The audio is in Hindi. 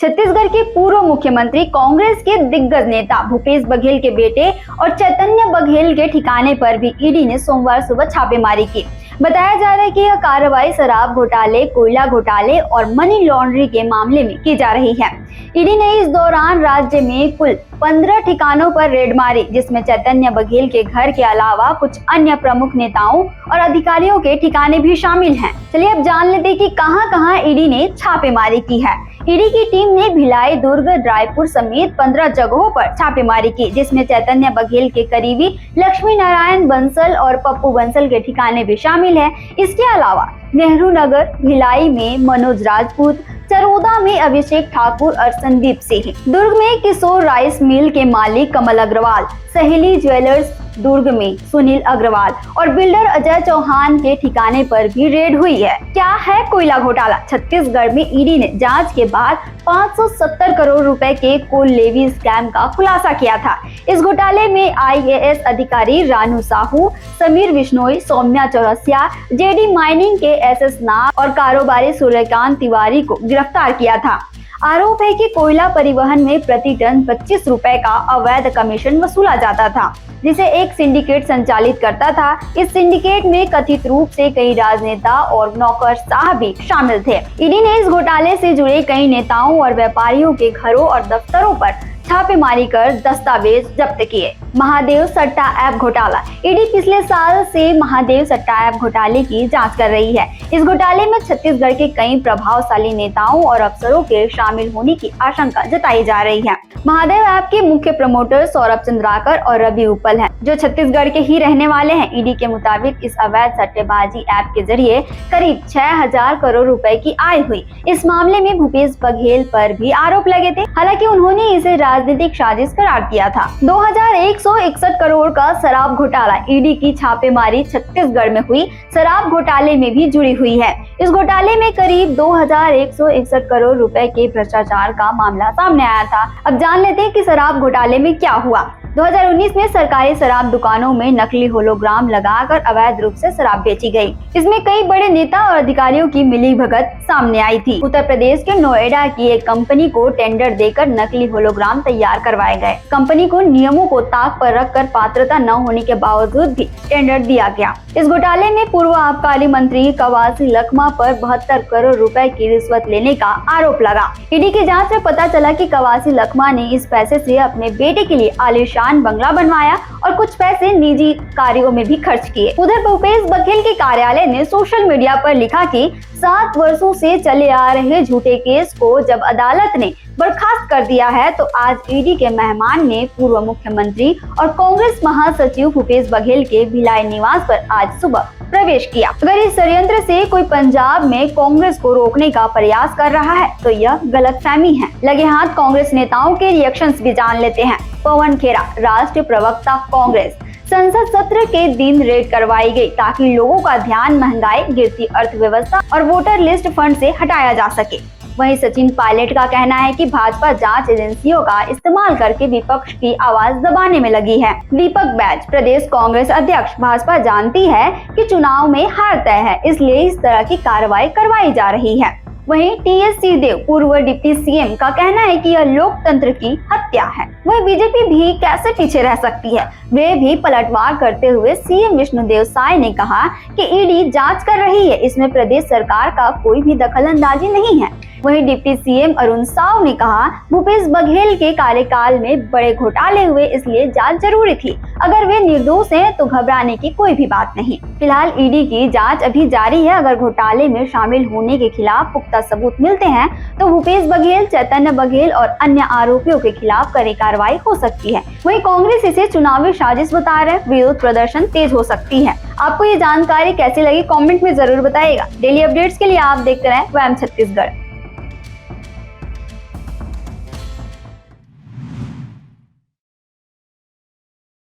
छत्तीसगढ़ के पूर्व मुख्यमंत्री कांग्रेस के दिग्गज नेता भूपेश बघेल के बेटे और चैतन्य बघेल के ठिकाने पर भी ईडी ने सोमवार सुबह छापेमारी की। बताया जा रहा है कि यह कार्रवाई शराब घोटाले, कोयला घोटाले और मनी लॉन्ड्रिंग के मामले में की जा रही है। ईडी ने इस दौरान राज्य में कुल 15 ठिकानों पर रेड मारी, जिसमें चैतन्य बघेल के घर के अलावा कुछ अन्य प्रमुख नेताओं और अधिकारियों के ठिकाने भी शामिल हैं। चलिए अब जान लेते हैं कि कहां-कहां ईडी ने छापेमारी की है। ईडी की टीम ने भिलाई, दुर्ग, रायपुर समेत 15 जगहों पर छापेमारी की, जिसमें चैतन्य बघेल के करीबी लक्ष्मी नारायण बंसल और पप्पू बंसल के ठिकाने भी शामिल है। इसके अलावा नेहरू नगर, भिलाई में मनोज राजपूत, चरोदा में अभिषेक ठाकुर और संदीप सिंह, दुर्ग में किशोर राइस मिल के मालिक कमल अग्रवाल, सहेली ज्वेलर्स दुर्ग में सुनील अग्रवाल और बिल्डर अजय चौहान के ठिकाने पर भी रेड हुई है। क्या है कोयला घोटाला? छत्तीसगढ़ में ईडी ने जांच के बाद 570 करोड़ रुपए के कोल लेवी स्कैम का खुलासा किया था। इस घोटाले में IAS अधिकारी रानू साहू, समीर बिश्नोई, सौम्या चौरसिया, JD माइनिंग के SS नाग और कारोबारी सूर्यकांत तिवारी को गिरफ्तार किया था। आरोप है कि कोयला परिवहन में प्रति टन 25 रुपए का अवैध कमीशन वसूला जाता था, जिसे एक सिंडिकेट संचालित करता था। इस सिंडिकेट में कथित रूप से कई राजनेता और नौकरशाह भी शामिल थे। ईडी ने इस घोटाले से जुड़े कई नेताओं और व्यापारियों के घरों और दफ्तरों पर छापेमारी कर दस्तावेज जब्त किए। महादेव सट्टा ऐप घोटाला। ईडी पिछले साल से महादेव सट्टा ऐप घोटाले की जांच कर रही है। इस घोटाले में छत्तीसगढ़ के कई प्रभावशाली नेताओं और अफसरों के शामिल होने की आशंका जताई जा रही है। महादेव ऐप के मुख्य प्रमोटर सौरभ चंद्राकर और रवि उपल हैं, जो छत्तीसगढ़ के ही रहने वाले हैं। ईडी के मुताबिक इस अवैध सट्टेबाजी ऐप के जरिए करीब 6000 करोड़ रुपए की आय हुई। इस मामले में भूपेश बघेल पर भी आरोप लगे थे, हालांकि उन्होंने इसे राजनीतिक साजिश करार दिया था। 2161 करोड़ का शराब घोटाला। ईडी की छापेमारी छत्तीसगढ़ में हुई शराब घोटाले में भी जुड़ी हुई है। इस घोटाले में करीब 2161 करोड़ रुपए के भ्रष्टाचार का मामला सामने आया था। अब जान लेते हैं कि शराब घोटाले में क्या हुआ। 2019 में सरकारी शराब दुकानों में नकली होलोग्राम लगाकर अवैध रूप से शराब बेची गई। इसमें कई बड़े नेता और अधिकारियों की मिलीभगत सामने आई थी। उत्तर प्रदेश के नोएडा की एक कंपनी को टेंडर देकर नकली होलोग्राम तैयार करवाए गए। कंपनी को नियमों को ताक पर रखकर पात्रता न होने के बावजूद भी टेंडर दिया गया। इस घोटाले में पूर्व आबकारी मंत्री कवासी लखमा पर 72 करोड़ रुपए की रिश्वत लेने का आरोप लगा। ईडी की जांच में पता चला कि कवासी लखमा ने इस पैसे से अपने बेटे के लिए आलीशान बंगला बनवाया और कुछ पैसे निजी कार्यों में भी खर्च किए। उधर भूपेश बघेल के कार्यालय ने सोशल मीडिया पर लिखा कि 7 वर्षों से चले आ रहे झूठे केस को जब अदालत ने बर्खास्त कर दिया है, तो आज ईडी के मेहमान ने पूर्व मुख्यमंत्री और कांग्रेस महासचिव भूपेश बघेल के भिलाई निवास पर आज सुबह प्रवेश किया। अगर इस षड्यंत्र से कोई पंजाब में कांग्रेस को रोकने का प्रयास कर रहा है, तो यह गलतफहमी है। लगे हाथ कांग्रेस नेताओं के रिएक्शंस भी जान लेते हैं। पवन खेरा, राष्ट्रीय प्रवक्ता कांग्रेस। संसद सत्र के दिन रेड करवाई गई ताकि लोगों का ध्यान महंगाई, गिरती अर्थव्यवस्था और वोटर लिस्ट फंड से हटाया जा सके। वहीं सचिन पायलट का कहना है कि भाजपा जांच एजेंसियों का इस्तेमाल करके विपक्ष की आवाज दबाने में लगी है। दीपक बैज, प्रदेश कांग्रेस अध्यक्ष। भाजपा जानती है कि चुनाव में हार तय है, इसलिए इस तरह की कार्रवाई करवाई जा रही है। वहीं TS सिंहदेव, पूर्व डिप्टी CM का कहना है कि यह लोकतंत्र की हत्या है। वह बीजेपी भी कैसे पीछे रह सकती है। वे भी पलटवार करते हुए CM विष्णुदेव साय ने कहा कि ईडी जांच कर रही है, इसमें प्रदेश सरकार का कोई भी दखलंदाजी नहीं है। वहीं डिप्टी CM अरुण साव ने कहा, भूपेश बघेल के कार्यकाल में बड़े घोटाले हुए, इसलिए जांच जरूरी थी। अगर वे निर्दोष हैं तो घबराने की कोई भी बात नहीं। फिलहाल ईडी की जांच अभी जारी है। अगर घोटाले में शामिल होने के खिलाफ पुख्ता सबूत मिलते हैं तो भूपेश बघेल, चैतन्य बघेल और अन्य आरोपियों के खिलाफ कड़ी कार्रवाई हो सकती है। वहीं कांग्रेस इसे चुनावी साजिश बता रहे, विरोध प्रदर्शन तेज हो सकती है। आपको ये जानकारी कैसी लगी कमेंट में जरूर बताइएगा। डेली अपडेट्स के लिए आप देखते रहें WAM छत्तीसगढ़।